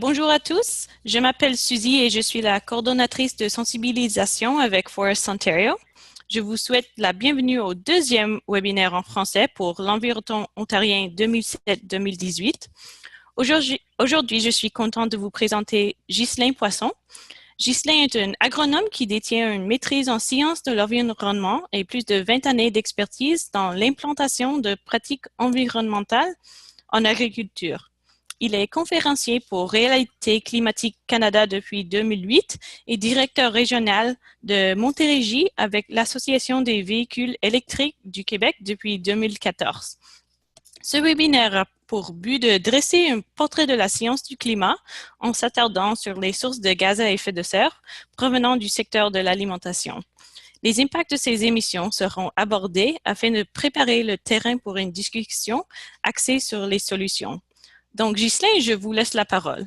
Bonjour à tous, je m'appelle Suzy et je suis la coordonnatrice de sensibilisation avec Forest Ontario. Je vous souhaite la bienvenue au deuxième webinaire en français pour l'environnement ontarien 2007-2018. Aujourd'hui, je suis contente de vous présenter Ghislain Poisson. Ghislain est un agronome qui détient une maîtrise en sciences de l'environnement et plus de 20 années d'expertise dans l'implantation de pratiques environnementales en agriculture. Il est conférencier pour Réalité climatique Canada depuis 2008 et directeur régional de Montérégie avec l'Association des véhicules électriques du Québec depuis 2014. Ce webinaire a pour but de dresser un portrait de la science du climat en s'attardant sur les sources de gaz à effet de serre provenant du secteur de l'alimentation. Les impacts de ces émissions seront abordés afin de préparer le terrain pour une discussion axée sur les solutions. Donc, Ghislain, je vous laisse la parole.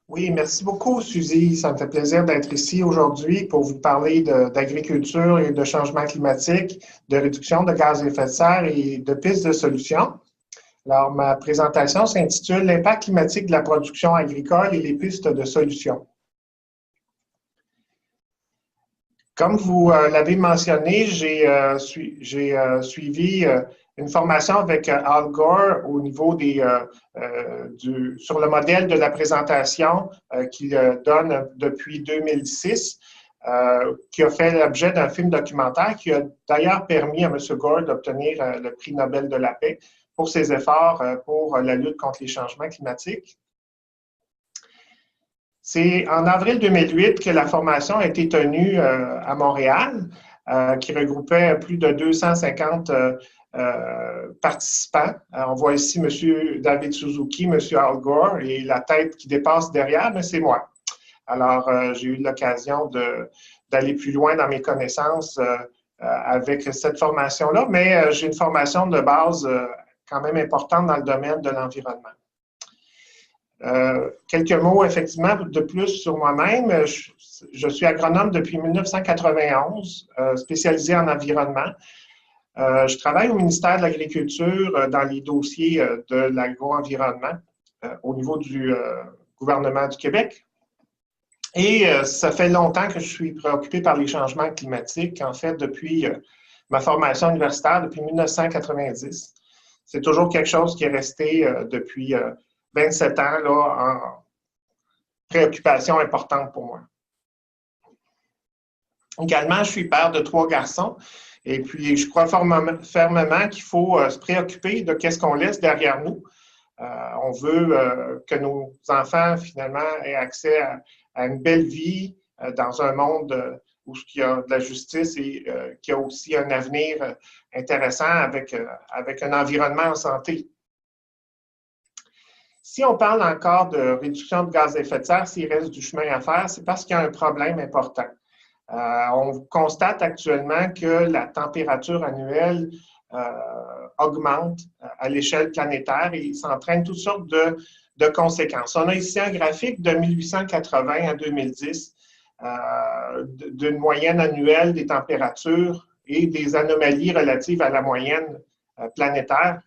Oui, merci beaucoup, Suzy. Ça me fait plaisir d'être ici aujourd'hui pour vous parler d'agriculture et de changement climatique, de réduction de gaz à effet de serre et de pistes de solutions. Alors, ma présentation s'intitule « L'impact climatique de la production agricole et les pistes de solutions ». Comme vous l'avez mentionné, j'ai suivi une formation avec Al Gore au niveau sur le modèle de la présentation qu'il donne depuis 2006, qui a fait l'objet d'un film documentaire qui a d'ailleurs permis à M. Gore d'obtenir le prix Nobel de la paix pour ses efforts pour la lutte contre les changements climatiques. C'est en avril 2008 que la formation a été tenue à Montréal, qui regroupait plus de 250 participants. On voit ici M. David Suzuki, M. Al Gore, et la tête qui dépasse derrière, mais c'est moi. Alors, j'ai eu l'occasion d'aller plus loin dans mes connaissances avec cette formation-là, mais j'ai une formation de base quand même importante dans le domaine de l'environnement. Quelques mots, effectivement, de plus sur moi-même. Je suis agronome depuis 1991, spécialisé en environnement. Je travaille au ministère de l'Agriculture dans les dossiers de l'agro-environnement au niveau du gouvernement du Québec. Et ça fait longtemps que je suis préoccupé par les changements climatiques, en fait, depuis ma formation universitaire, depuis 1990. C'est toujours quelque chose qui est resté depuis 27 ans là, en préoccupation importante pour moi. Également, je suis père de 3 garçons et puis je crois fermement qu'il faut se préoccuper de qu'est-ce qu'on laisse derrière nous. On veut que nos enfants, finalement, aient accès à une belle vie dans un monde où il y a de la justice et qui a aussi un avenir intéressant avec un environnement en santé. Si on parle encore de réduction de gaz à effet de serre, s'il reste du chemin à faire, c'est parce qu'il y a un problème important. On constate actuellement que la température annuelle augmente à l'échelle planétaire et ça entraîne toutes sortes de conséquences. On a ici un graphique de 1880 à 2010 d'une moyenne annuelle des températures et des anomalies relatives à la moyenne planétaire.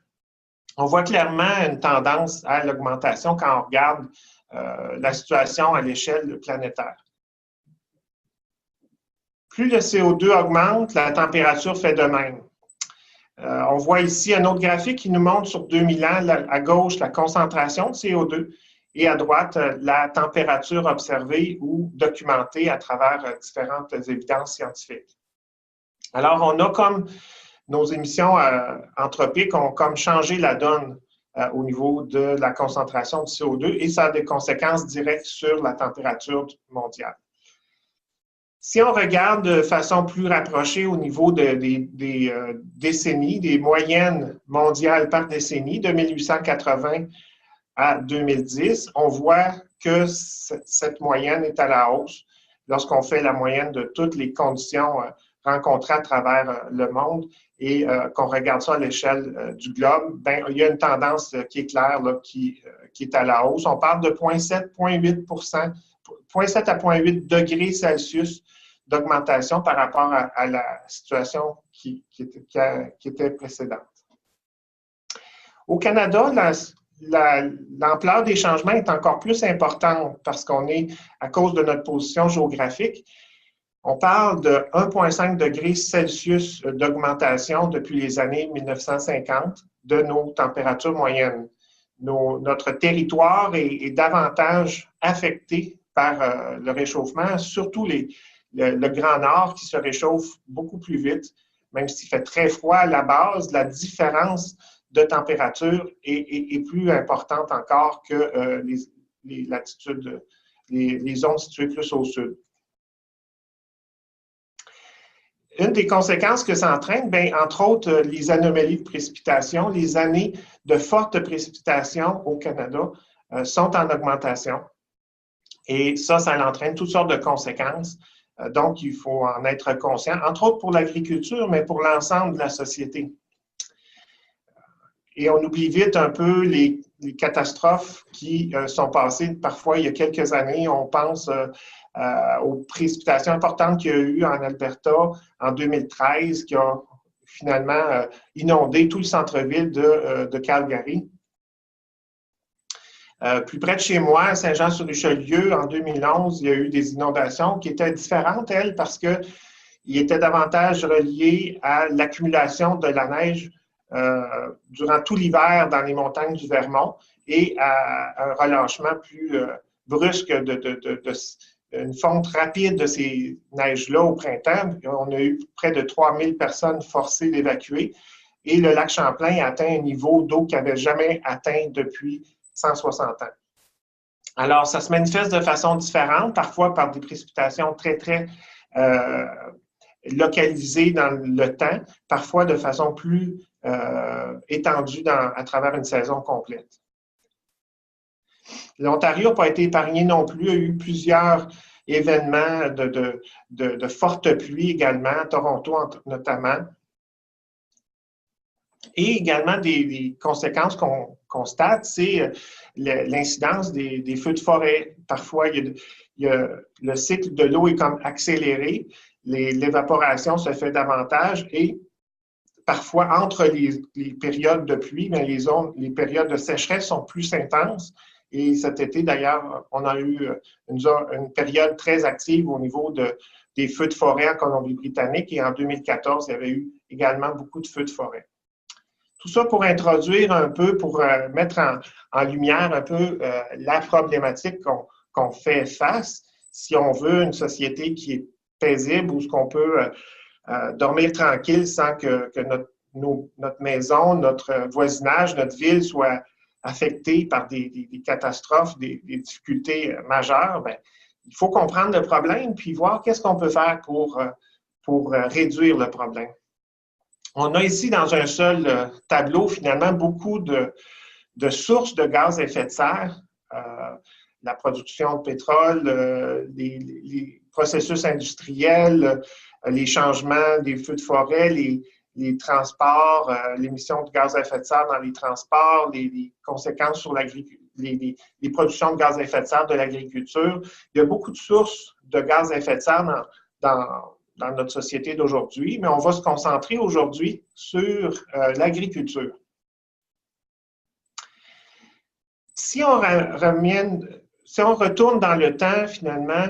On voit clairement une tendance à l'augmentation quand on regarde la situation à l'échelle planétaire. Plus le CO2 augmente, la température fait de même. On voit ici un autre graphique qui nous montre sur 2000 ans, à gauche, la concentration de CO2 et à droite, la température observée ou documentée à travers différentes évidences scientifiques. Alors, on a comme nos émissions anthropiques ont comme changé la donne au niveau de la concentration de CO2 et ça a des conséquences directes sur la température mondiale. Si on regarde de façon plus rapprochée au niveau des décennies, des moyennes mondiales par décennie, de 1880 à 2010, on voit que cette moyenne est à la hausse lorsqu'on fait la moyenne de toutes les conditions rencontrées à travers le monde et qu'on regarde ça à l'échelle du globe, ben, il y a une tendance qui est claire, là, qui est à la hausse. On parle de 0,7 à 0,8 degrés Celsius d'augmentation par rapport à la situation qui était précédente. Au Canada, l'ampleur des changements est encore plus importante parce qu'on est, à cause de notre position géographique, on parle de 1,5 degrés Celsius d'augmentation depuis les années 1950 de nos températures moyennes. Notre territoire est davantage affecté par le réchauffement, surtout le Grand Nord qui se réchauffe beaucoup plus vite, même s'il fait très froid à la base, la différence de température est plus importante encore que les latitudes, les zones situées plus au sud. Une des conséquences que ça entraîne, bien, entre autres, les anomalies de précipitation, les années de fortes précipitations au Canada sont en augmentation. Et ça entraîne toutes sortes de conséquences. Donc, il faut en être conscient, entre autres pour l'agriculture, mais pour l'ensemble de la société. Et on oublie vite un peu les catastrophes qui sont passées parfois il y a quelques années. On pense aux précipitations importantes qu'il y a eu en Alberta en 2013, qui a finalement inondé tout le centre-ville de Calgary. Plus près de chez moi, à Saint-Jean-sur-Richelieu, en 2011, il y a eu des inondations qui étaient différentes, elles, parce qu'ils étaient davantage reliés à l'accumulation de la neige durant tout l'hiver dans les montagnes du Vermont et à un relâchement plus brusque une fonte rapide de ces neiges-là au printemps. On a eu près de 3000 personnes forcées d'évacuer et le lac Champlain a atteint un niveau d'eau qu'il n'avait jamais atteint depuis 160 ans. Alors, ça se manifeste de façon différente, parfois par des précipitations très, très localisées dans le temps, parfois de façon plus étendue à travers une saison complète. L'Ontario n'a pas été épargné non plus. Il y a eu plusieurs événements de fortes pluies également, Toronto notamment. Et également des conséquences qu'on constate, c'est l'incidence des feux de forêt. Parfois, le cycle de l'eau est comme accéléré, l'évaporation se fait davantage et parfois, entre les périodes de pluie, bien, les périodes de sécheresse sont plus intenses. Et cet été, d'ailleurs, on a eu une période très active au niveau des feux de forêt en Colombie-Britannique. Et en 2014, il y avait eu également beaucoup de feux de forêt. Tout ça pour introduire un peu, pour mettre en lumière un peu la problématique qu'on fait face. Si on veut une société qui est paisible, où ce qu'on peut dormir tranquille sans que notre maison, notre voisinage, notre ville soit affectée par des catastrophes, des difficultés majeures, bien, il faut comprendre le problème puis voir qu'est-ce qu'on peut faire pour réduire le problème. On a ici dans un seul tableau, finalement, beaucoup de sources de gaz à effet de serre, la production de pétrole, les processus industriels, les changements des feux de forêt, les transports, l'émission de gaz à effet de serre dans les transports, les conséquences sur les productions de gaz à effet de serre de l'agriculture. Il y a beaucoup de sources de gaz à effet de serre dans notre société d'aujourd'hui, mais on va se concentrer aujourd'hui sur l'agriculture. Si on retourne dans le temps, finalement,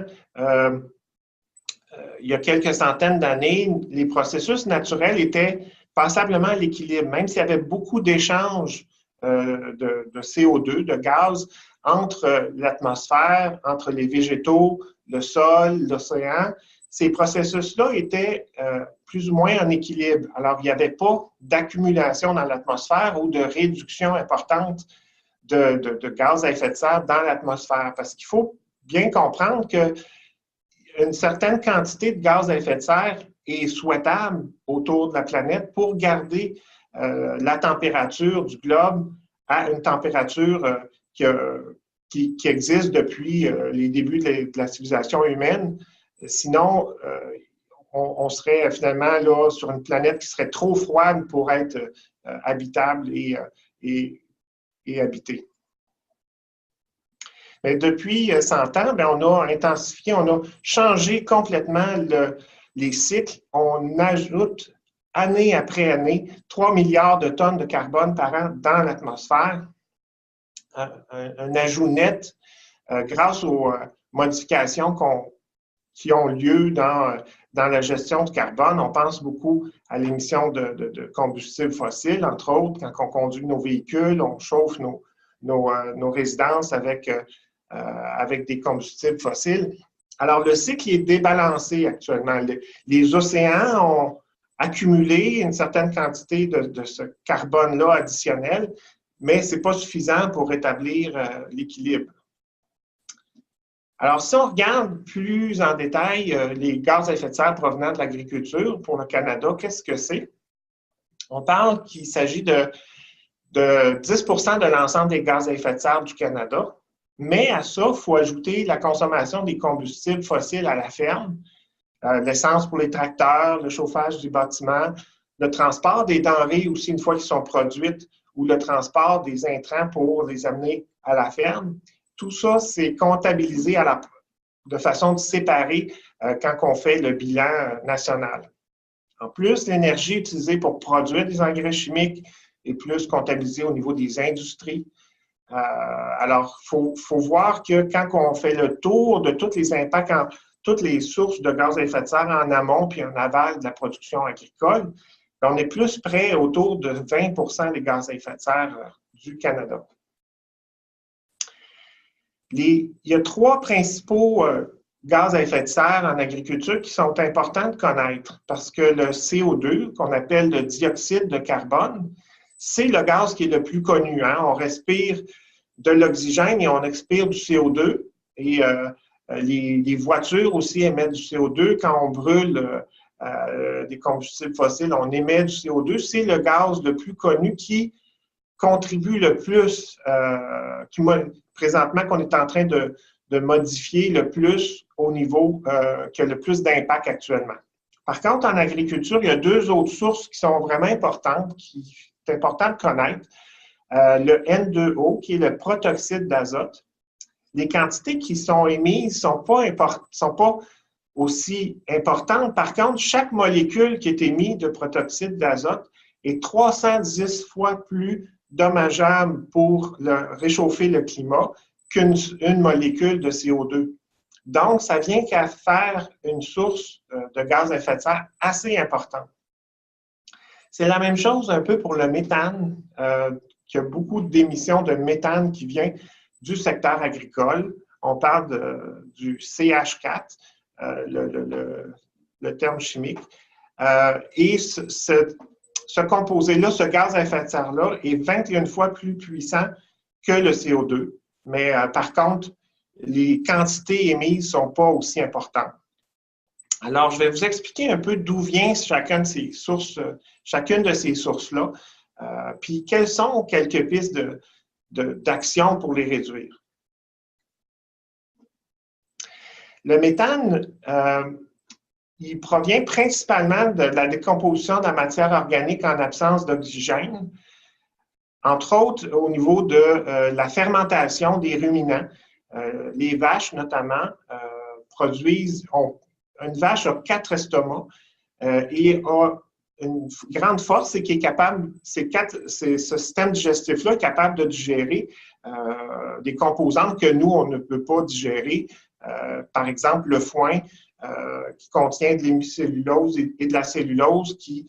il y a quelques centaines d'années, les processus naturels étaient passablement à l'équilibre, même s'il y avait beaucoup d'échanges de CO2, de gaz, entre l'atmosphère, entre les végétaux, le sol, l'océan. Ces processus-là étaient plus ou moins en équilibre. Alors, il n'y avait pas d'accumulation dans l'atmosphère ou de réduction importante de gaz à effet de serre dans l'atmosphère, parce qu'il faut bien comprendre qu'une certaine quantité de gaz à effet de serre est souhaitable autour de la planète pour garder la température du globe à une température qui existe depuis les débuts de la civilisation humaine. Sinon, on serait finalement là sur une planète qui serait trop froide pour être habitable et habitée. Mais depuis 100 ans, bien, on a intensifié, on a changé complètement les cycles. On ajoute année après année 3 milliards de tonnes de carbone par an dans l'atmosphère. un ajout net grâce aux modifications qui ont lieu dans la gestion du carbone. On pense beaucoup à l'émission de combustibles fossiles, entre autres, quand on conduit nos véhicules, on chauffe nos résidences avec des combustibles fossiles. Alors, le cycle est débalancé actuellement. Les océans ont accumulé une certaine quantité de ce carbone-là additionnel, mais ce n'est pas suffisant pour rétablir l'équilibre. Alors, si on regarde plus en détail les gaz à effet de serre provenant de l'agriculture pour le Canada, qu'est-ce que c'est? On parle qu'il s'agit de 10 de l'ensemble des gaz à effet de serre du Canada, mais à ça, il faut ajouter la consommation des combustibles fossiles à la ferme, l'essence pour les tracteurs, le chauffage du bâtiment, le transport des denrées aussi une fois qu'ils sont produites ou le transport des intrants pour les amener à la ferme. Tout ça, c'est comptabilisé de façon séparée quand on fait le bilan national. En plus, l'énergie utilisée pour produire des engrais chimiques est plus comptabilisée au niveau des industries. Alors, il faut voir que quand on fait le tour de tous les impacts, toutes les sources de gaz à effet de serre en amont puis en aval de la production agricole, on est plus près autour de 20 des gaz à effet de serre du Canada. Il y a 3 principaux gaz à effet de serre en agriculture qui sont importants de connaître parce que le CO2, qu'on appelle le dioxyde de carbone, c'est le gaz qui est le plus connu. Hein? On respire de l'oxygène et on expire du CO2. Et les voitures aussi émettent du CO2. Quand on brûle des combustibles fossiles, on émet du CO2. C'est le gaz le plus connu qui contribue le plus, présentement qu'on est en train de modifier le plus au niveau qui a le plus d'impact actuellement. Par contre, en agriculture, il y a 2 autres sources qui sont vraiment importantes, qui est important de connaître. Le N2O, qui est le protoxyde d'azote. Les quantités qui sont émises ne sont pas aussi importantes. Par contre, chaque molécule qui est émise de protoxyde d'azote est 310 fois plus dommageable pour réchauffer le climat qu'une molécule de CO2. Donc, ça vient qu'à faire une source de gaz à effet de serre assez importante. C'est la même chose un peu pour le méthane, qu'il y a beaucoup d'émissions de méthane qui vient du secteur agricole. On parle du CH4, le terme chimique. Et ce composé-là, ce gaz à effet de serre-là, est 21 fois plus puissant que le CO2. Mais par contre, les quantités émises ne sont pas aussi importantes. Alors, je vais vous expliquer un peu d'où vient chacune de ces sources-là, puis quelles sont quelques pistes d'action pour les réduire. Le méthane, il provient principalement de la décomposition de la matière organique en absence d'oxygène, entre autres au niveau de la fermentation des ruminants. Les vaches, notamment, une vache a 4 estomacs et a une grande force, c'est qu'il est capable, ce système digestif-là est capable de digérer des composantes que nous, on ne peut pas digérer. Par exemple, le foin qui contient de l'hémicellulose et de la cellulose qui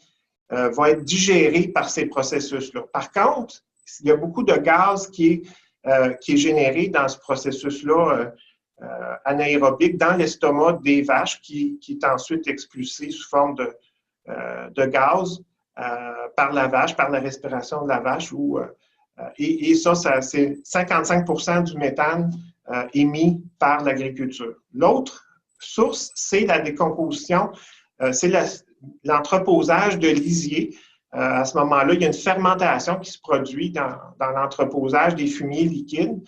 va être digéré par ces processus-là. Par contre, il y a beaucoup de gaz qui est généré dans ce processus-là anaérobique dans l'estomac des vaches qui est ensuite expulsé sous forme de gaz par la vache, par la respiration de la vache. Et ça, c'est 55% du méthane émis par l'agriculture. L'autre source, c'est la décomposition, c'est l'entreposage de lisier. À ce moment-là, il y a une fermentation qui se produit dans l'entreposage des fumiers liquides.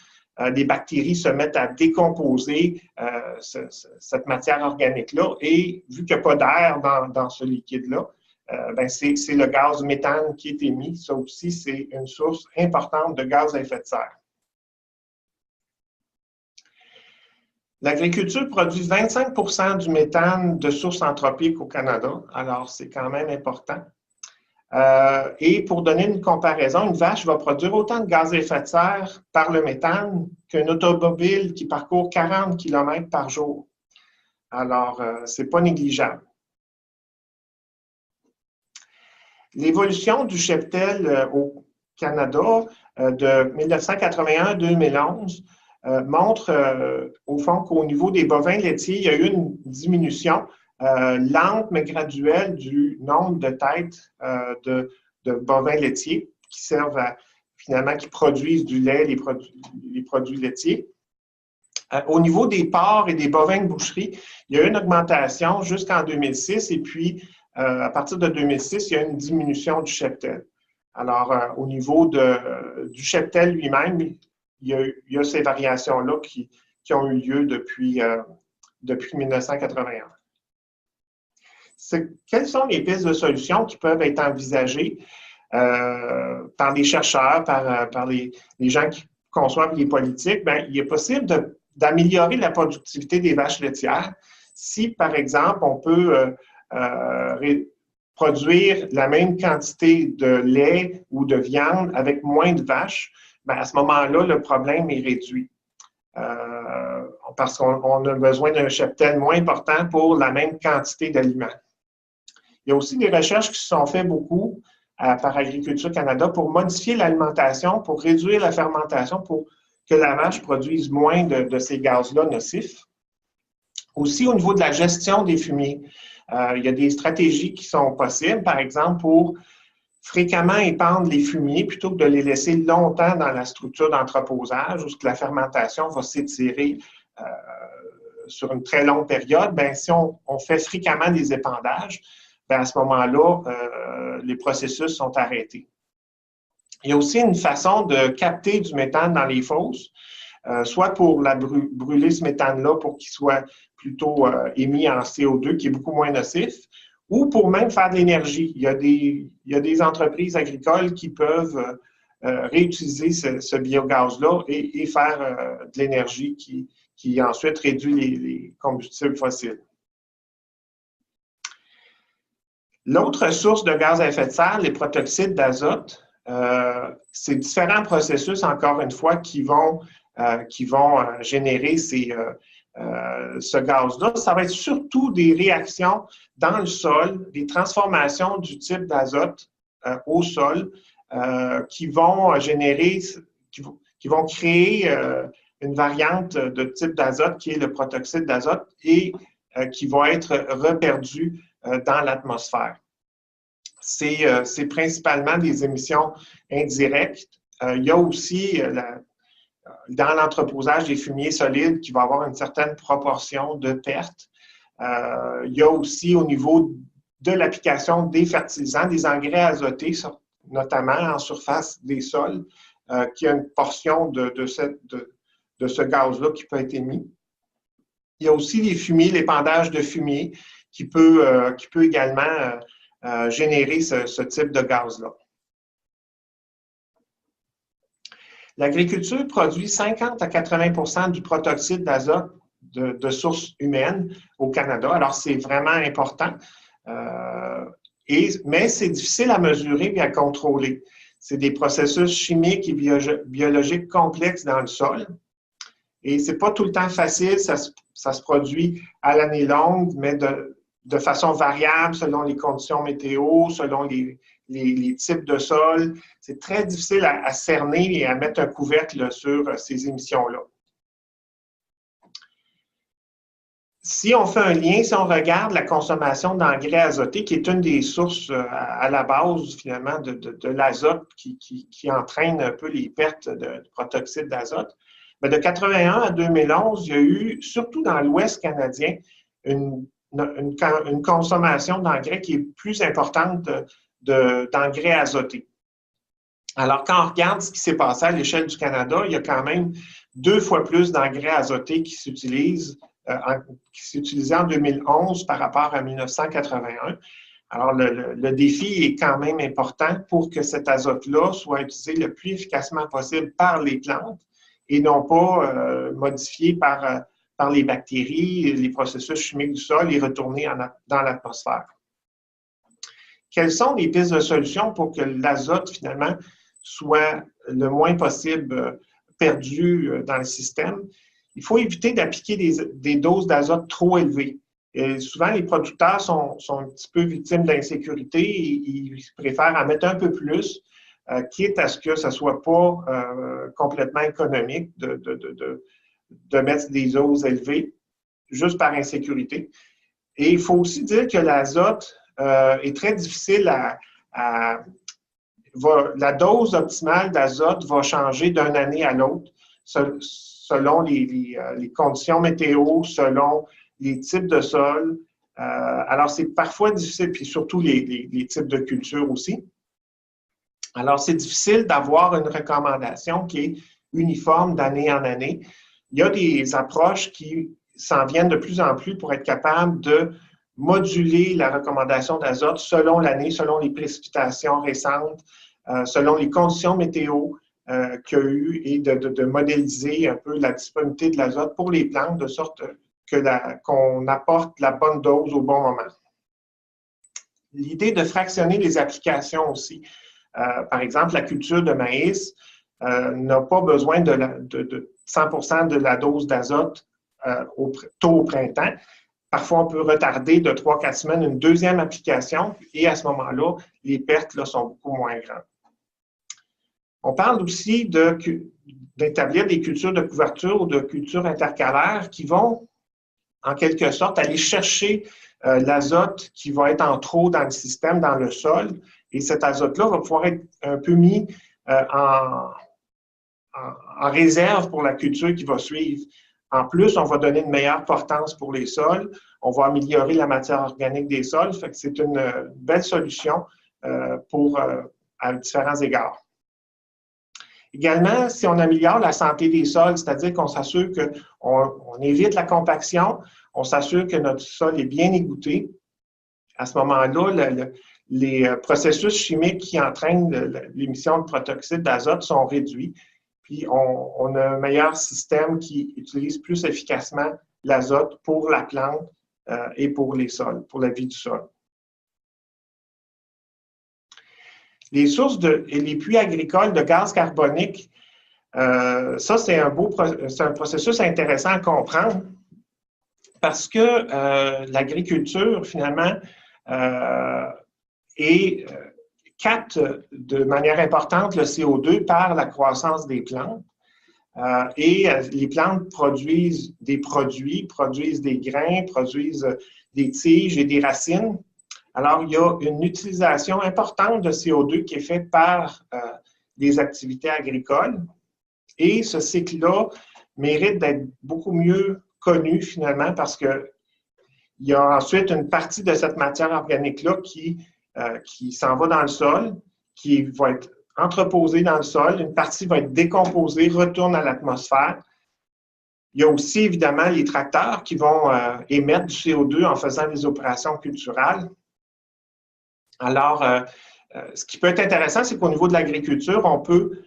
Les bactéries se mettent à décomposer cette matière organique-là et vu qu'il n'y a pas d'air dans ce liquide-là, c'est le gaz méthane qui est émis. Ça aussi, c'est une source importante de gaz à effet de serre. L'agriculture produit 25% du méthane de source anthropique au Canada, alors c'est quand même important. Et pour donner une comparaison, une vache va produire autant de gaz à effet de serre par le méthane qu'un automobile qui parcourt 40 km par jour. Alors, ce n'est pas négligeable. L'évolution du cheptel au Canada de 1981 à 2011 montre au fond qu'au niveau des bovins laitiers, il y a eu une diminution lente mais graduelle du nombre de têtes de bovins laitiers qui servent finalement, qui produisent du lait, les produits laitiers. Au niveau des porcs et des bovins de boucherie, il y a eu une augmentation jusqu'en 2006 et puis à partir de 2006, il y a une diminution du cheptel. Alors, au niveau du cheptel lui-même, il y a ces variations-là qui ont eu lieu depuis 1981. Quelles sont les pistes de solutions qui peuvent être envisagées par les chercheurs, par les gens qui conçoivent les politiques? Bien, il est possible d'améliorer la productivité des vaches laitières si, par exemple, on peut produire la même quantité de lait ou de viande avec moins de vaches, bien, à ce moment-là, le problème est réduit. Parce qu'on a besoin d'un cheptel moins important pour la même quantité d'aliments. Il y a aussi des recherches qui se sont faites beaucoup par Agriculture Canada pour modifier l'alimentation, pour réduire la fermentation, pour que la vache produise moins de ces gaz-là nocifs. Aussi, au niveau de la gestion des fumiers, il y a des stratégies qui sont possibles, par exemple, pour fréquemment épandre les fumiers plutôt que de les laisser longtemps dans la structure d'entreposage où la fermentation va s'étirer sur une très longue période. Bien, si on fait fréquemment des épandages, bien, à ce moment-là, les processus sont arrêtés. Il y a aussi une façon de capter du méthane dans les fosses, soit pour brûler ce méthane-là pour qu'il soit plutôt émis en CO2, qui est beaucoup moins nocif, ou pour même faire de l'énergie. Il y a des entreprises agricoles qui peuvent réutiliser ce biogaz-là et faire de l'énergie qui ensuite réduit les combustibles fossiles. L'autre source de gaz à effet de serre, les protoxydes d'azote, c'est différents processus, encore une fois, qui vont générer ce gaz-là. Ça va être surtout des réactions dans le sol, des transformations du type d'azote au sol qui vont générer, qui vont créer une variante de type d'azote qui est le protoxyde d'azote et qui va être reperdu dans l'atmosphère. C'est principalement des émissions indirectes. Il y a aussi dans l'entreposage des fumiers solides qui va avoir une certaine proportion de pertes. Il y a aussi au niveau de l'application des fertilisants, des engrais azotés, notamment en surface des sols, qui a une portion de ce gaz-là qui peut être émis. Il y a aussi les fumiers, l'épandage de fumier qui peut également générer ce type de gaz-là. L'agriculture produit 50 à 80 du protoxyde d'azote de source humaine au Canada. Alors, c'est vraiment important, mais c'est difficile à mesurer et à contrôler. C'est des processus chimiques et biologiques complexes dans le sol. Et ce n'est pas tout le temps facile, ça se produit à l'année longue, mais de façon variable selon les conditions météo, selon les types de sol. C'est très difficile à cerner et à mettre un couvercle sur ces émissions-là. Si on fait un lien, si on regarde la consommation d'engrais azotés, qui est une des sources à la base, finalement, de l'azote qui entraîne un peu les pertes de protoxyde d'azote, mais de 1981 à 2011, il y a eu, surtout dans l'Ouest canadien, une consommation d'engrais qui est plus importante d'engrais azotés. Alors, quand on regarde ce qui s'est passé à l'échelle du Canada, il y a quand même 2 fois plus d'engrais azotés qui s'utilisaient en 2011 par rapport à 1981. Alors, le défi est quand même important pour que cet azote-là soit utilisé le plus efficacement possible par les plantes et non pas modifié par les bactéries, les processus chimiques du sol et retourné dans l'atmosphère. quelles sont les pistes de solution pour que l'azote, finalement, soit le moins possible perdu dans le système? Il faut éviter d'appliquer des doses d'azote trop élevées. Et souvent, les producteurs sont un petit peu victimes d'insécurité et ils préfèrent en mettre un peu plus, quitte à ce que ça ne soit pas complètement économique de mettre des doses élevées juste par insécurité. Et il faut aussi dire que l'azote est très difficile la dose optimale d'azote va changer d'une année à l'autre selon les conditions météo, selon les types de sols. Alors, c'est parfois difficile, puis surtout les types de cultures aussi. Alors, c'est difficile d'avoir une recommandation qui est uniforme d'année en année. Il y a des approches qui s'en viennent de plus en plus pour être capables de moduler la recommandation d'azote selon l'année, selon les précipitations récentes, selon les conditions météo qu'il y a eu et de modéliser un peu la disponibilité de l'azote pour les plantes de sorte qu'on apporte la bonne dose au bon moment. L'idée de fractionner les applications aussi. Par exemple, la culture de maïs n'a pas besoin de 100% de la dose d'azote tôt au printemps. Parfois, on peut retarder de 3-4 semaines une deuxième application et à ce moment-là, les pertes là, sont beaucoup moins grandes. On parle aussi d'établir des cultures de couverture ou de cultures intercalaires qui vont, en quelque sorte, aller chercher l'azote qui va être en trop dans le système, dans le sol. Et cet azote-là va pouvoir être un peu mis en réserve pour la culture qui va suivre. En plus, on va donner une meilleure portance pour les sols. On va améliorer la matière organique des sols. Fait que c'est une belle solution à différents égards. Également, si on améliore la santé des sols, c'est-à-dire qu'on s'assure qu'on évite la compaction, on s'assure que notre sol est bien égoutté, à ce moment-là, les processus chimiques qui entraînent l'émission de protoxyde d'azote sont réduits. Puis, on a un meilleur système qui utilise plus efficacement l'azote pour la plante et pour les sols, pour la vie du sol. Les sources et les puits agricoles de gaz carbonique, ça, c'est un processus intéressant à comprendre parce que l'agriculture, finalement, capte de manière importante le CO2 par la croissance des plantes. Les plantes produisent des produits, produisent des grains, produisent des tiges et des racines. Alors, il y a une utilisation importante de CO2 qui est faite par les activités agricoles. Et ce cycle-là mérite d'être beaucoup mieux connu finalement parce qu'il y a ensuite une partie de cette matière organique-là qui s'en va dans le sol, qui va être entreposée dans le sol. Une partie va être décomposée, retourne à l'atmosphère. Il y a aussi évidemment les tracteurs qui vont émettre du CO2 en faisant des opérations culturales. Alors, ce qui peut être intéressant, c'est qu'au niveau de l'agriculture, on peut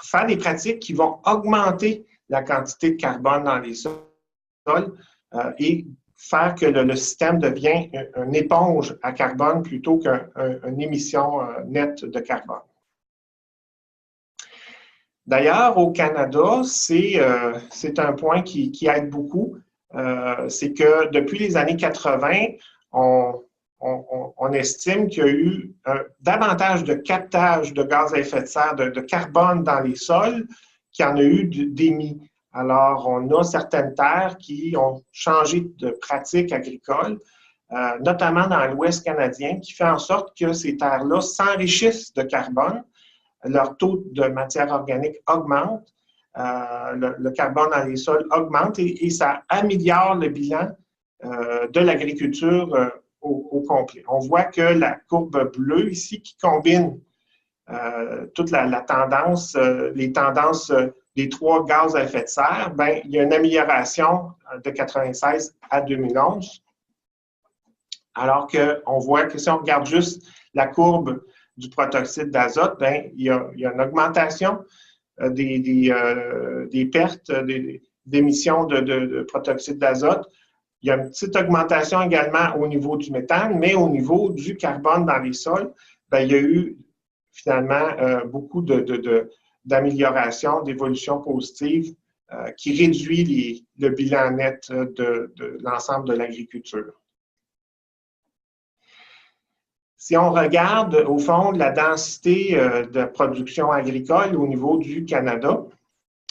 faire des pratiques qui vont augmenter la quantité de carbone dans les sols et faire que le système devient une éponge à carbone plutôt qu'une émission nette de carbone. D'ailleurs, au Canada, c'est un point qui aide beaucoup. C'est que depuis les années 80, on estime qu'il y a eu davantage de captage de gaz à effet de serre, de carbone dans les sols qu'il y en a eu d'émis. Alors, on a certaines terres qui ont changé de pratique agricole, notamment dans l'Ouest canadien, qui fait en sorte que ces terres-là s'enrichissent de carbone. Leur taux de matière organique augmente, le carbone dans les sols augmente et ça améliore le bilan de l'agriculture au complet. On voit que la courbe bleue ici qui combine toute la tendance, les tendances des 3 gaz à effet de serre, bien, il y a une amélioration de 1996 à 2011. Alors qu'on voit que si on regarde juste la courbe du protoxyde d'azote, bien, il y a une augmentation des pertes d'émissions de protoxyde d'azote Il y a une petite augmentation également au niveau du méthane, mais au niveau du carbone dans les sols, bien, il y a eu finalement beaucoup d'améliorations, d'évolutions positives qui réduit le bilan net de l'ensemble de l'agriculture. Si on regarde, au fond, la densité de production agricole au niveau du Canada,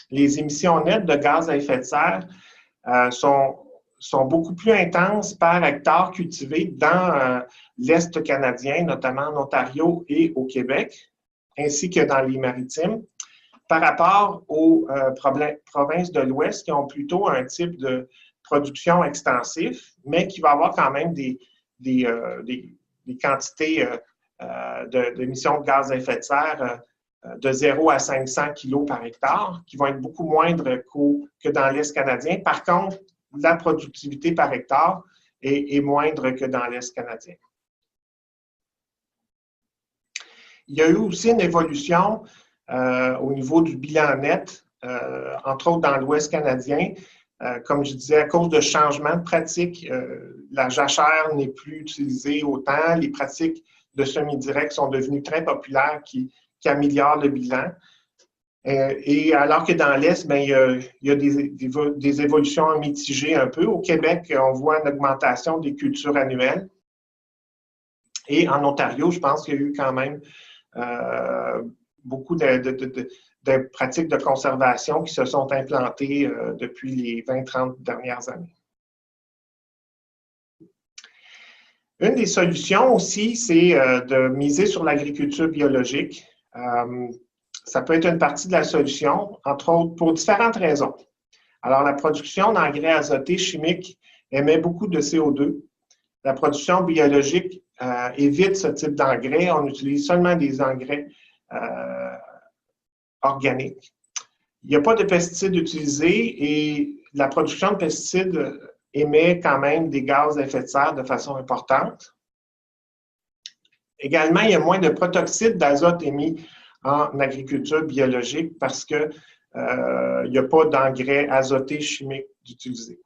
les émissions nettes de gaz à effet de serre sont beaucoup plus intenses par hectare cultivé dans l'Est canadien, notamment en Ontario et au Québec, ainsi que dans les maritimes, par rapport aux provinces de l'Ouest qui ont plutôt un type de production extensif, mais qui va avoir quand même des quantités d'émissions de gaz à effet de serre de 0 à 500 kg par hectare, qui vont être beaucoup moindres que dans l'Est canadien. Par contre, la productivité par hectare est moindre que dans l'Est canadien. Il y a eu aussi une évolution au niveau du bilan net, entre autres dans l'Ouest canadien. Comme je disais, à cause de changements de pratiques, la jachère n'est plus utilisée autant. Les pratiques de semi-direct sont devenues très populaires qui améliorent le bilan. Et alors que dans l'Est, bien, il y a des évolutions mitigées un peu. Au Québec, on voit une augmentation des cultures annuelles. Et en Ontario, je pense qu'il y a eu quand même beaucoup de pratiques de conservation qui se sont implantées depuis les 20-30 dernières années. Une des solutions aussi, c'est de miser sur l'agriculture biologique. Ça peut être une partie de la solution, entre autres, pour différentes raisons. Alors, la production d'engrais azotés chimiques émet beaucoup de CO2. La production biologique évite ce type d'engrais. On utilise seulement des engrais organiques. Il n'y a pas de pesticides utilisés et la production de pesticides émet quand même des gaz à effet de serre de façon importante. Également, il y a moins de protoxyde d'azote émis en agriculture biologique parce qu'il n'y a pas d'engrais azotés chimiques d'utiliser.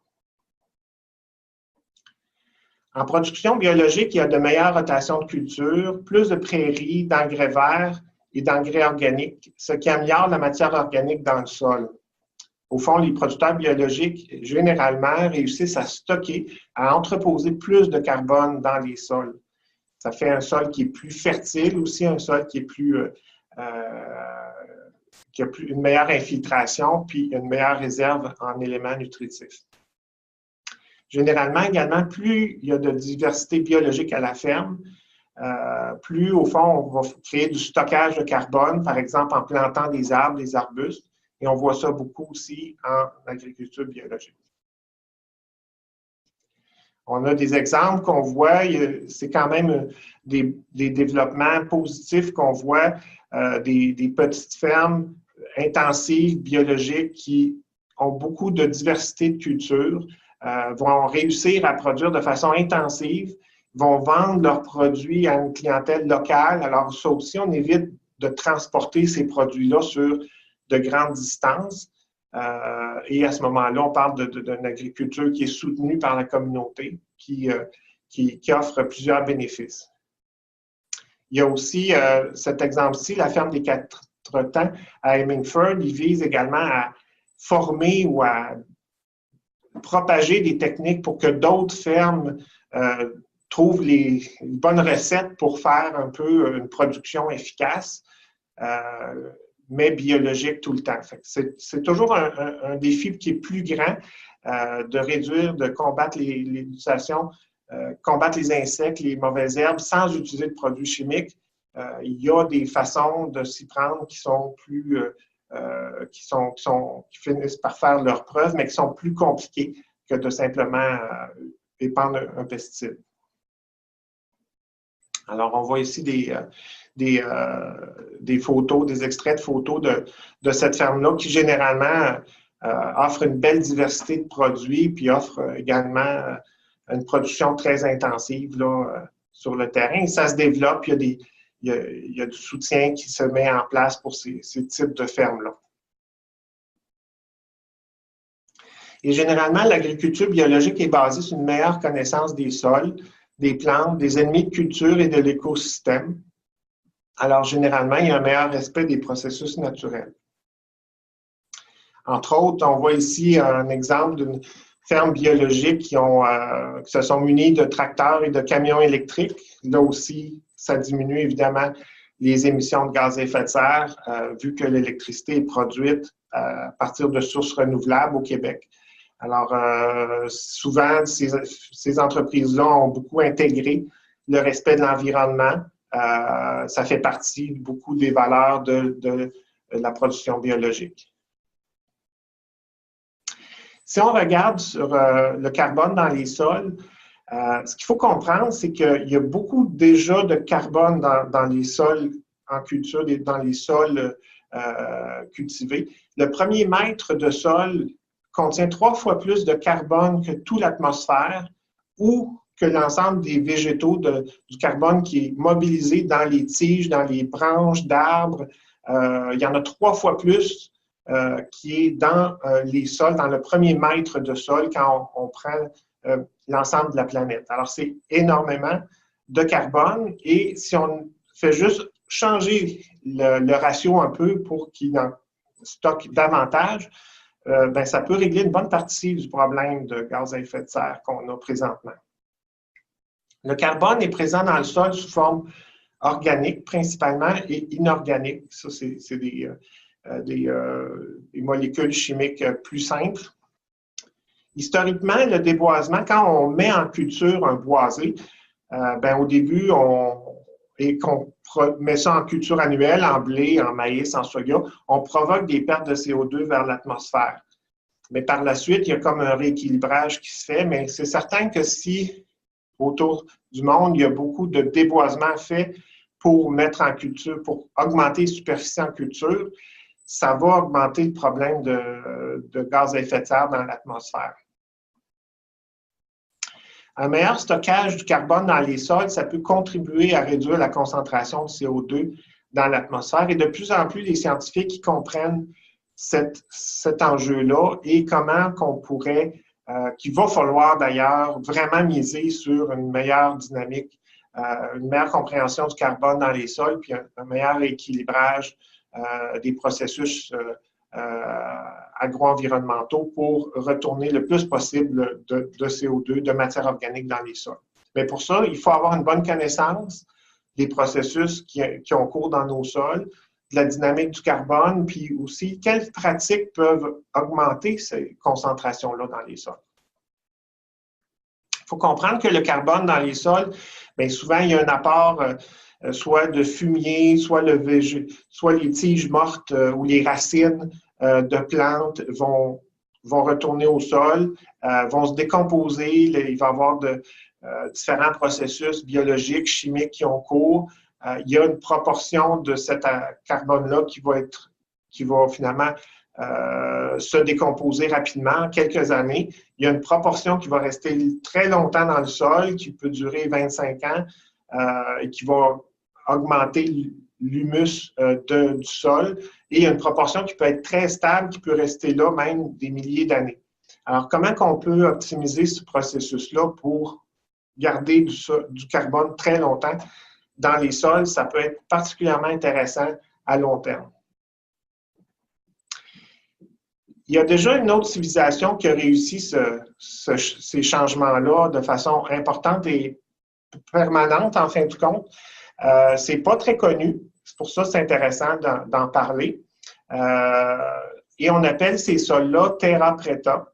En production biologique, il y a de meilleures rotations de culture, plus de prairies, d'engrais verts et d'engrais organiques, ce qui améliore la matière organique dans le sol. Au fond, les producteurs biologiques, généralement, réussissent à stocker, à entreposer plus de carbone dans les sols. Ça fait un sol qui est plus fertile, aussi un sol qui est qui a une meilleure infiltration, puis une meilleure réserve en éléments nutritifs. Généralement, également, plus il y a de diversité biologique à la ferme, plus, au fond, on va créer du stockage de carbone, par exemple en plantant des arbres, des arbustes, et on voit ça beaucoup aussi en agriculture biologique. On a des exemples qu'on voit, c'est quand même des développements positifs qu'on voit, des petites fermes intensives, biologiques, qui ont beaucoup de diversité de cultures, vont réussir à produire de façon intensive, vont vendre leurs produits à une clientèle locale. Alors, ça aussi, on évite de transporter ces produits-là sur de grandes distances. Et à ce moment-là, on parle d'une agriculture qui est soutenue par la communauté, qui offre plusieurs bénéfices. Il y a aussi cet exemple-ci, la ferme des 4 temps à Hemingford. Il vise également à former ou à propager des techniques pour que d'autres fermes trouvent les bonnes recettes pour faire un peu une production efficace, mais biologique tout le temps. C'est toujours un défi qui est plus grand de réduire, de combattre l'utilisation, combattre les insectes, les mauvaises herbes sans utiliser de produits chimiques. Il y a des façons de s'y prendre qui sont plus qui finissent par faire leurs preuves, mais qui sont plus compliquées que de simplement épandre un pesticide. Alors, on voit ici des photos, des extraits de photos de cette ferme-là qui, généralement, offre une belle diversité de produits, puis offre également une production très intensive là, sur le terrain. Et ça se développe, il y a du soutien qui se met en place pour ces types de fermes-là. Et généralement, l'agriculture biologique est basée sur une meilleure connaissance des sols, des plantes, des ennemis de culture et de l'écosystème. Alors, généralement, il y a un meilleur respect des processus naturels. Entre autres, on voit ici un exemple d'une ferme biologique qui se sont munis de tracteurs et de camions électriques. Là aussi, ça diminue évidemment les émissions de gaz à effet de serre, vu que l'électricité est produite à partir de sources renouvelables au Québec. Alors, souvent, ces entreprises-là ont beaucoup intégré le respect de l'environnement. Ça fait partie beaucoup des valeurs de la production biologique. Si on regarde sur le carbone dans les sols, ce qu'il faut comprendre, c'est qu'il y a beaucoup déjà de carbone dans les sols en culture, dans les sols cultivés. Le premier mètre de sol contient 3 fois plus de carbone que toute l'atmosphère ou que l'ensemble des végétaux du carbone qui est mobilisé dans les tiges, dans les branches d'arbres. Il y en a 3 fois plus qui est dans les sols, dans le premier mètre de sol quand on prend l'ensemble de la planète. Alors, c'est énormément de carbone et si on fait juste changer le ratio un peu pour qu'il en stocke davantage, ben, ça peut régler une bonne partie du problème de gaz à effet de serre qu'on a présentement. Le carbone est présent dans le sol sous forme organique principalement et inorganique. Ça, c'est des molécules chimiques plus simples. Historiquement, le déboisement, quand on met en culture un boisé, ben, au début, et qu'on met ça en culture annuelle, en blé, en maïs, en soya, on provoque des pertes de CO2 vers l'atmosphère. Mais par la suite, il y a comme un rééquilibrage qui se fait, mais c'est certain que si autour du monde, il y a beaucoup de déboisement fait pour mettre en culture, pour augmenter les superficies en culture, ça va augmenter le problème de gaz à effet de serre dans l'atmosphère. Un meilleur stockage du carbone dans les sols, ça peut contribuer à réduire la concentration de CO2 dans l'atmosphère et de plus en plus les scientifiques qui comprennent cet enjeu-là et comment qu'on pourrait, qu'il va falloir d'ailleurs vraiment miser sur une meilleure dynamique, une meilleure compréhension du carbone dans les sols, puis un meilleur équilibrage des processus agro-environnementaux pour retourner le plus possible de CO2, de matière organique dans les sols. Mais pour ça, il faut avoir une bonne connaissance des processus qui ont cours dans nos sols, de la dynamique du carbone, puis aussi quelles pratiques peuvent augmenter ces concentrations-là dans les sols. Il faut comprendre que le carbone dans les sols, bien souvent, il y a un apport soit de fumier, soit les tiges mortes ou les racines de plantes vont retourner au sol, vont se décomposer, il va y avoir différents processus biologiques, chimiques qui ont cours. Il y a une proportion de cet carbone-là qui va finalement se décomposer rapidement en quelques années. Il y a une proportion qui va rester très longtemps dans le sol, qui peut durer 25 ans et qui va augmenter l'humus du sol. Et il y a une proportion qui peut être très stable, qui peut rester là même des milliers d'années. Alors, comment on peut optimiser ce processus-là pour garder du carbone très longtemps dans les sols? Ça peut être particulièrement intéressant à long terme. Il y a déjà une autre civilisation qui a réussi ces changements-là de façon importante et permanente, en fin de compte. C'est pas très connu, c'est pour ça que c'est intéressant d'en parler. Et on appelle ces sols-là terra preta.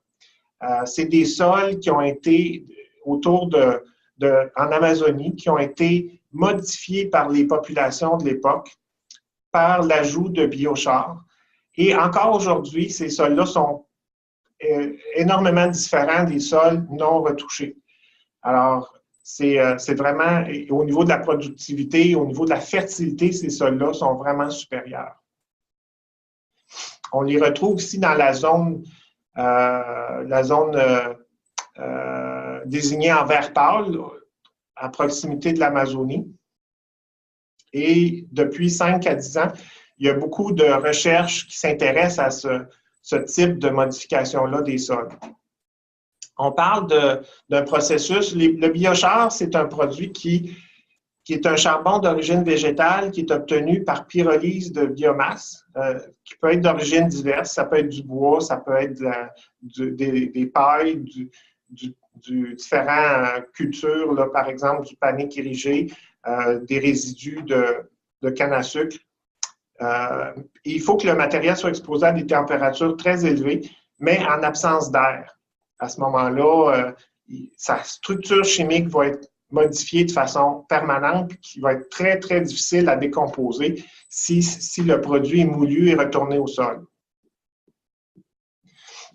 C'est des sols qui ont été en Amazonie, qui ont été modifiés par les populations de l'époque par l'ajout de biochars. Et encore aujourd'hui, ces sols-là sont énormément différents des sols non retouchés. Alors, c'est vraiment, au niveau de la productivité, au niveau de la fertilité, ces sols-là sont vraiment supérieurs. On les retrouve ici dans la zone désignée en vert pâle, à proximité de l'Amazonie. Et depuis 5 à 10 ans, il y a beaucoup de recherches qui s'intéressent à ce type de modification-là des sols. On parle d'un processus. Le biochar, c'est un produit qui est un charbon d'origine végétale qui est obtenu par pyrolyse de biomasse, qui peut être d'origine diverse. Ça peut être du bois, ça peut être des pailles, différentes cultures, là, par exemple du panique érigé, des résidus de canne à sucre. Il faut que le matériel soit exposé à des températures très élevées, mais en absence d'air. À ce moment-là, sa structure chimique va être modifiée de façon permanente, qui va être très, très difficile à décomposer si le produit est moulu et retourné au sol.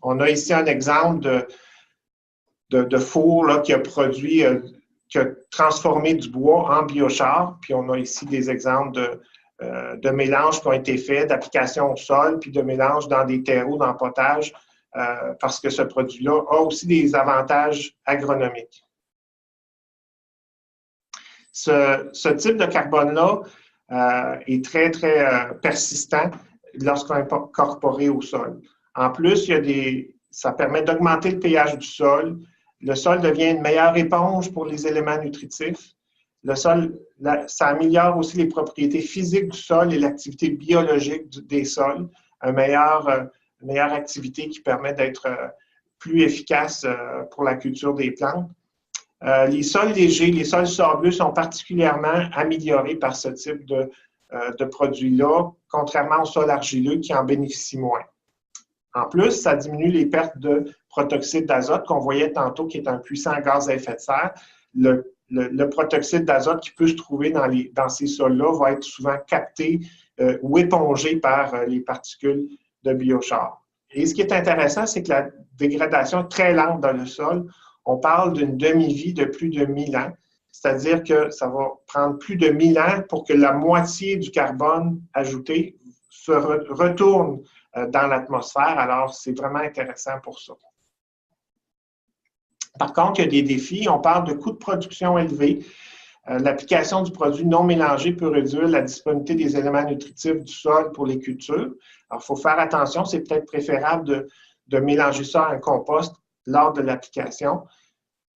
On a ici un exemple de four là, qui a transformé du bois en biochar, puis on a ici des exemples de mélanges qui ont été faits, d'applications au sol, puis de mélanges dans des terreaux d'empotage, parce que ce produit-là a aussi des avantages agronomiques. Ce type de carbone-là est très, très persistant lorsqu'on est incorporé au sol. En plus, ça permet d'augmenter le pH du sol. Le sol devient une meilleure éponge pour les éléments nutritifs. Le sol, ça améliore aussi les propriétés physiques du sol et l'activité biologique des sols, une meilleure activité qui permet d'être plus efficace pour la culture des plantes. Les sols légers, les sols sableux sont particulièrement améliorés par ce type de produit-là, contrairement au sol argileux qui en bénéficie moins. En plus, ça diminue les pertes de protoxyde d'azote qu'on voyait tantôt, qui est un puissant gaz à effet de serre. Le protoxyde d'azote qui peut se trouver dans ces sols-là va être souvent capté ou épongé par les particules de biochar. Et ce qui est intéressant, c'est que la dégradation est très lente dans le sol. On parle d'une demi-vie de plus de 1000 ans, c'est-à-dire que ça va prendre plus de 1000 ans pour que la moitié du carbone ajouté se retourne dans l'atmosphère. Alors, c'est vraiment intéressant pour ça. Par contre, il y a des défis. On parle de coûts de production élevés. L'application du produit non mélangé peut réduire la disponibilité des éléments nutritifs du sol pour les cultures. Alors, il faut faire attention. C'est peut-être préférable de mélanger ça à un compost lors de l'application.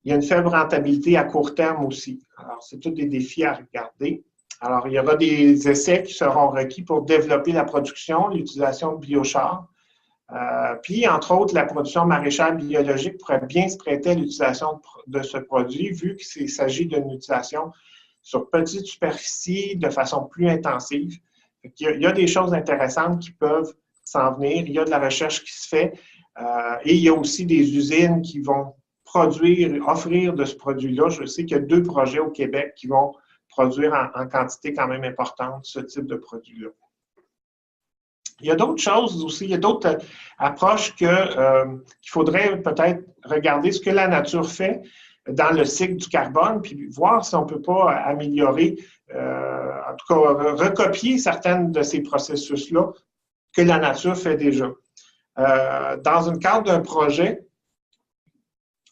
Il y a une faible rentabilité à court terme aussi. Alors, c'est tous des défis à regarder. Alors, il y aura des essais qui seront requis pour développer la production, l'utilisation de biochar. Puis, entre autres, la production maraîchère biologique pourrait bien se prêter à l'utilisation de ce produit, vu qu'il s'agit d'une utilisation sur petite superficie de façon plus intensive. Il y a des choses intéressantes qui peuvent s'en venir. Il y a de la recherche qui se fait et il y a aussi des usines qui vont offrir de ce produit-là. Je sais qu'il y a 2 projets au Québec qui vont produire en quantité quand même importante ce type de produit-là. Il y a d'autres choses aussi, il y a d'autres approches qu'il faudrait peut-être regarder ce que la nature fait dans le cycle du carbone, puis voir si on ne peut pas améliorer, en tout cas recopier certaines de ces processus-là que la nature fait déjà. Dans une cadre d'un projet,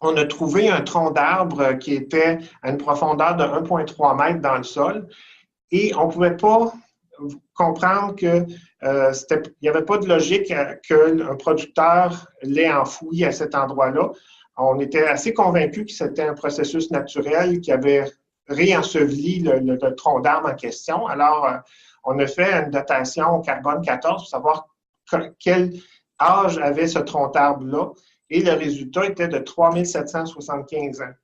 on a trouvé un tronc d'arbre qui était à une profondeur de 1,3 mètre dans le sol et on ne pouvait pas comprendre qu'il n'y avait pas de logique qu'un producteur l'ait enfoui à cet endroit-là. On était assez convaincus que c'était un processus naturel qui avait réenseveli le tronc d'arbre en question. Alors, on a fait une datation au carbone 14 pour savoir quel âge avait ce tronc d'arbre-là. Et le résultat était de 3775 ans.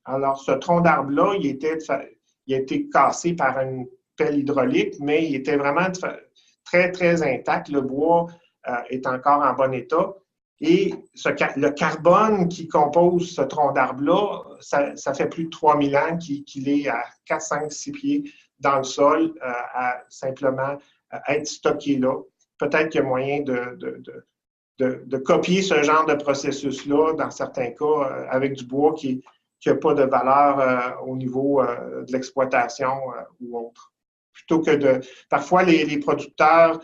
Alors, ce tronc d'arbre-là, il a été cassé par une pelle hydraulique, mais il était vraiment très, très intact. Le bois est encore en bon état. Et le carbone qui compose ce tronc d'arbre-là, ça fait plus de 3000 ans qu'il est à 4, 5, 6 pieds dans le sol, à simplement être stocké là. Peut-être qu'il y a moyen de copier ce genre de processus-là, dans certains cas, avec du bois qui n'a pas de valeur au niveau de l'exploitation ou autre. Plutôt que parfois, les producteurs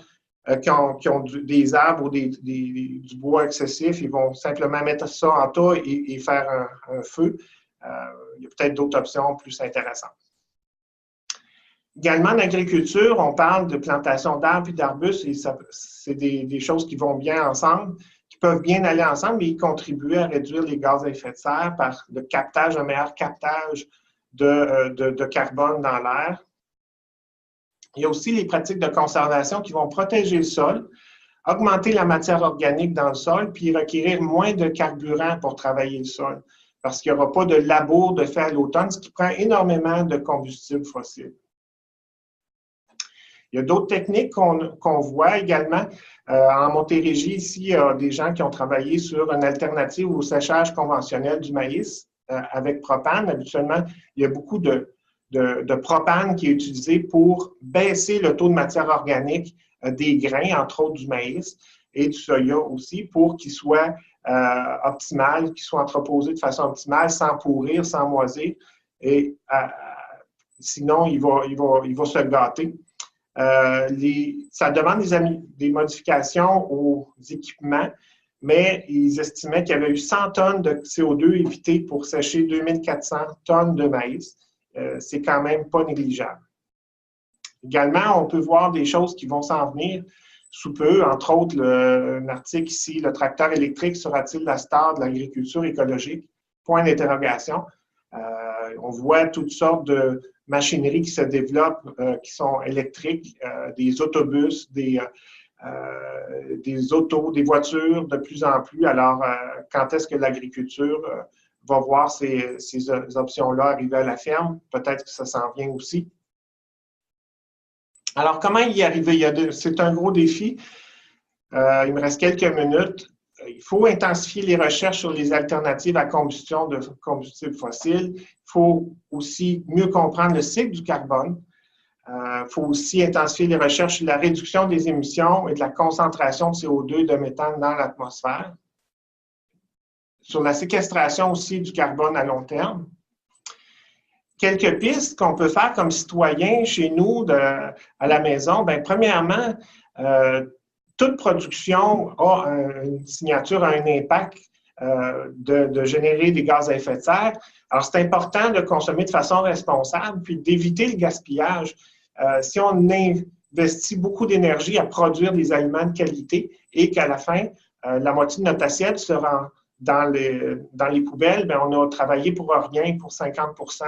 qui ont des arbres ou du bois excessif, ils vont simplement mettre ça en tas et faire un feu. Il y a peut-être d'autres options plus intéressantes. Également, en agriculture, on parle de plantation d'arbres et d'arbustes et c'est des choses qui vont bien ensemble, qui qui peuvent bien aller ensemble et contribuer à réduire les gaz à effet de serre par le captage, un meilleur captage de carbone dans l'air. Il y a aussi les pratiques de conservation qui vont protéger le sol, augmenter la matière organique dans le sol, puis requérir moins de carburant pour travailler le sol, parce qu'il n'y aura pas de labour de fait à l'automne, ce qui prend énormément de combustible fossile. Il y a d'autres techniques qu'on voit également. En Montérégie, ici, il y a des gens qui ont travaillé sur une alternative au séchage conventionnel du maïs avec propane. Habituellement, il y a beaucoup de propane qui est utilisé pour baisser le taux de matière organique des grains, entre autres du maïs et du soya aussi, pour qu'ils soient optimales, qu'ils soient entreposés de façon optimale, sans pourrir, sans moisir. Et sinon, il va se gâter. Ça demande des modifications aux équipements, mais ils estimaient qu'il y avait eu 100 tonnes de CO2 évitées pour sécher 2400 tonnes de maïs. C'est quand même pas négligeable. Également, on peut voir des choses qui vont s'en venir sous peu, entre autres un article ici, le tracteur électrique sera-t-il la star de l'agriculture écologique? Point d'interrogation. On voit toutes sortes de machineries qui se développent, qui sont électriques, des autobus, des autos, des voitures de plus en plus. Alors, quand est-ce que l'agriculture va voir ces options-là arriver à la ferme? Peut-être que ça s'en vient aussi. Alors, comment y arriver? C'est un gros défi. Il me reste quelques minutes. Il faut intensifier les recherches sur les alternatives à combustion de combustibles fossiles. Il faut aussi mieux comprendre le cycle du carbone. Il faut aussi intensifier les recherches sur la réduction des émissions et de la concentration de CO2 et de méthane dans l'atmosphère. Sur la séquestration aussi du carbone à long terme. Quelques pistes qu'on peut faire comme citoyen chez nous à la maison. Bien, premièrement, toute production a une signature, a un impact de générer des gaz à effet de serre. Alors, c'est important de consommer de façon responsable, puis d'éviter le gaspillage. Si on investit beaucoup d'énergie à produire des aliments de qualité et qu'à la fin, la moitié de notre assiette sera dans les poubelles, bien, on a travaillé pour rien pour 50%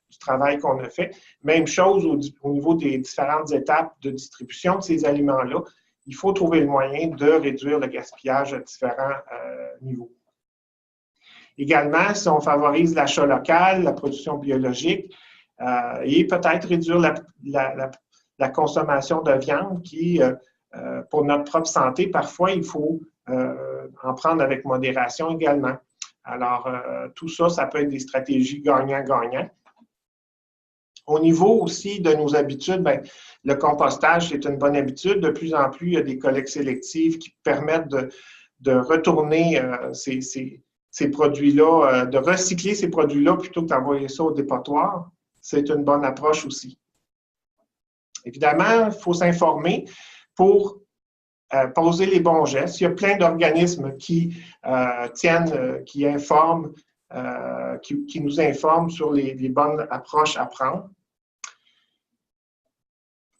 du travail qu'on a fait. Même chose au niveau des différentes étapes de distribution de ces aliments-là. Il faut trouver le moyen de réduire le gaspillage à différents niveaux. Également, si on favorise l'achat local, la production biologique, et peut-être réduire la consommation de viande qui, pour notre propre santé, parfois, il faut en prendre avec modération également. Alors, tout ça, ça peut être des stratégies gagnant-gagnant. Au niveau aussi de nos habitudes, bien, le compostage, c'est une bonne habitude. De plus en plus, il y a des collectes sélectives qui permettent de retourner ces produits-là, de recycler ces produits-là plutôt que d'envoyer ça au dépotoir. C'est une bonne approche aussi. Évidemment, il faut s'informer pour poser les bons gestes. Il y a plein d'organismes qui qui informent, qui nous informent sur les bonnes approches à prendre.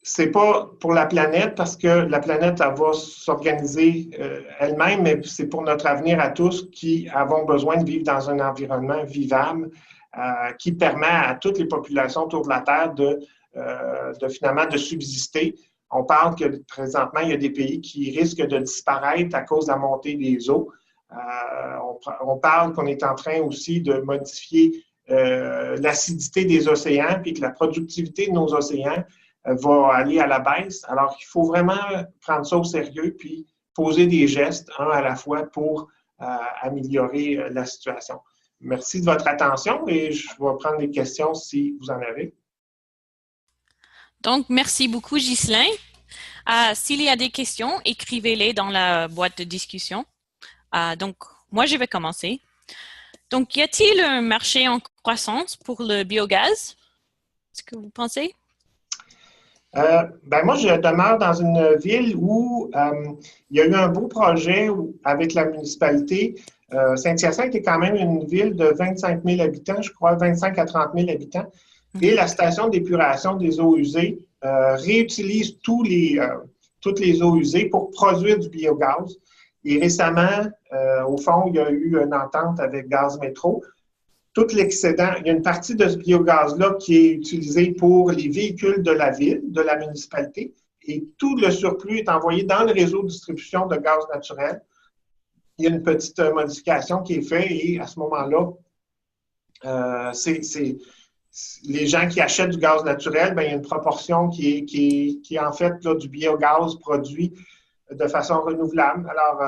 C'est pas pour la planète parce que la planète, elle va s'organiser elle-même, mais c'est pour notre avenir à tous qui avons besoin de vivre dans un environnement vivable qui permet à toutes les populations autour de la Terre finalement de subsister. On parle que présentement, il y a des pays qui risquent de disparaître à cause de la montée des eaux. On parle qu'on est en train aussi de modifier l'acidité des océans, puis que la productivité de nos océans va aller à la baisse. Alors, il faut vraiment prendre ça au sérieux, puis poser des gestes, un à la fois, pour améliorer la situation. Merci de votre attention et je vais prendre des questions si vous en avez. Donc, merci beaucoup, Ghislain. S'il y a des questions, écrivez-les dans la boîte de discussion. Donc, moi, je vais commencer. Donc, y a-t-il un marché en croissance pour le biogaz? Est-ce que vous pensez? Ben moi, je demeure dans une ville où il y a eu un beau projet avec la municipalité. Saint-Hyacinthe est quand même une ville de 25 000 habitants, je crois, 25 à 30 000 habitants. Et la station d'épuration des eaux usées réutilise toutes les eaux usées pour produire du biogaz. Et récemment, au fond, il y a eu une entente avec Gaz Métro. Tout l'excédent, il y a une partie de ce biogaz-là qui est utilisée pour les véhicules de la ville, de la municipalité, et tout le surplus est envoyé dans le réseau de distribution de gaz naturel. Il y a une petite modification qui est faite et à ce moment-là, les gens qui achètent du gaz naturel, bien, il y a une proportion qui est en fait là, du biogaz produit de façon renouvelable. Alors,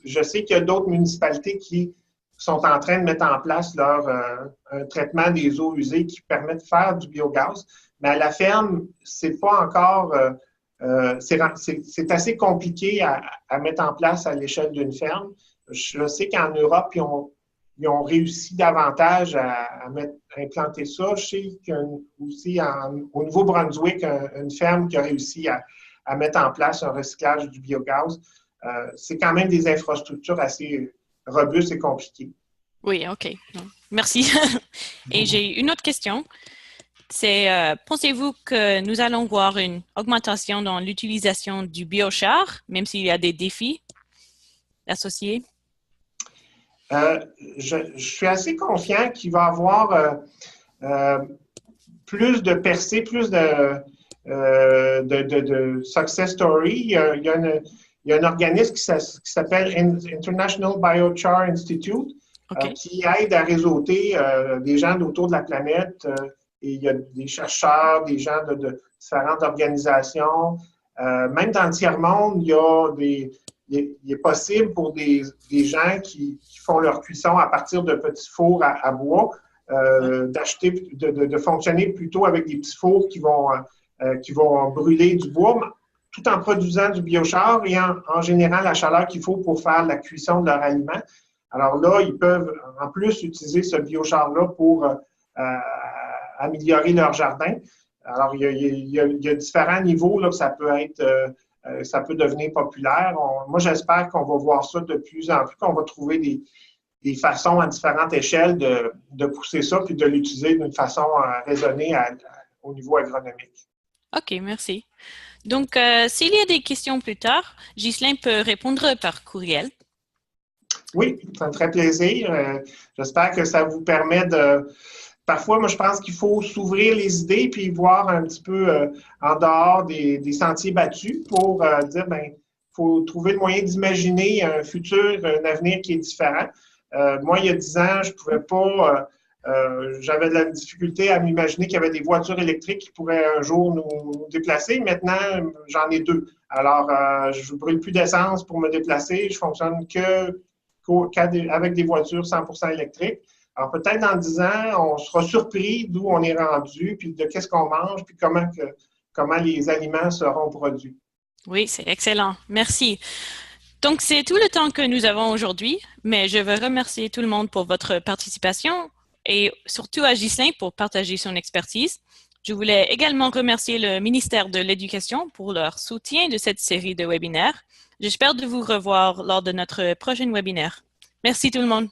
je sais qu'il y a d'autres municipalités qui sont en train de mettre en place un traitement des eaux usées qui permet de faire du biogaz. Mais à la ferme, c'est pas encore... c'est assez compliqué à mettre en place à l'échelle d'une ferme. Je sais qu'en Europe, ils ont réussi davantage à implanter ça. Je sais qu'il y a aussi au Nouveau-Brunswick une ferme qui a réussi à mettre en place un recyclage du biogaz. C'est quand même des infrastructures assez robustes et compliquées. Oui, OK. Merci. Et j'ai une autre question. C'est, pensez-vous que nous allons voir une augmentation dans l'utilisation du biochar, même s'il y a des défis associés? Je suis assez confiant qu'il va y avoir plus de percées, plus de success story. Il y a un organisme qui s'appelle International Biochar Institute Okay. Qui aide à réseauter des gens autour de la planète. Et il y a des chercheurs, des gens de différentes organisations. Même dans le tiers-monde, il est possible pour des gens qui font leur cuisson à partir de petits fours à bois, d'acheter, de fonctionner plutôt avec des petits fours qui vont brûler du bois, tout en produisant du biochar et en générant la chaleur qu'il faut pour faire la cuisson de leur aliment. Alors là, ils peuvent en plus utiliser ce biochar-là pour améliorer leur jardin. Alors, il y a différents niveaux là, que ça peut devenir populaire. Moi, j'espère qu'on va voir ça de plus en plus, qu'on va trouver des façons à différentes échelles de pousser ça puis de l'utiliser d'une façon raisonnée au niveau agronomique. OK, merci. Donc, s'il y a des questions plus tard, Ghislain peut répondre par courriel. Oui, ça me ferait plaisir. J'espère que ça vous permet de... Parfois, moi, je pense qu'il faut s'ouvrir les idées puis voir un petit peu en dehors des sentiers battus pour dire, bien, il faut trouver le moyen d'imaginer un futur, un avenir qui est différent. Moi, il y a 10 ans, je ne pouvais pas... j'avais de la difficulté à m'imaginer qu'il y avait des voitures électriques qui pourraient un jour nous déplacer. Maintenant, j'en ai 2. Alors, je ne brûle plus d'essence pour me déplacer. Je fonctionne avec des voitures 100% électriques. Alors, peut-être dans 10 ans, on sera surpris d'où on est rendu, puis de qu'est-ce qu'on mange, puis comment les aliments seront produits. Oui, c'est excellent. Merci. Donc, c'est tout le temps que nous avons aujourd'hui, mais je veux remercier tout le monde pour votre participation et surtout à Ghislain pour partager son expertise. Je voulais également remercier le ministère de l'Éducation pour leur soutien de cette série de webinaires. J'espère de vous revoir lors de notre prochain webinaire. Merci tout le monde.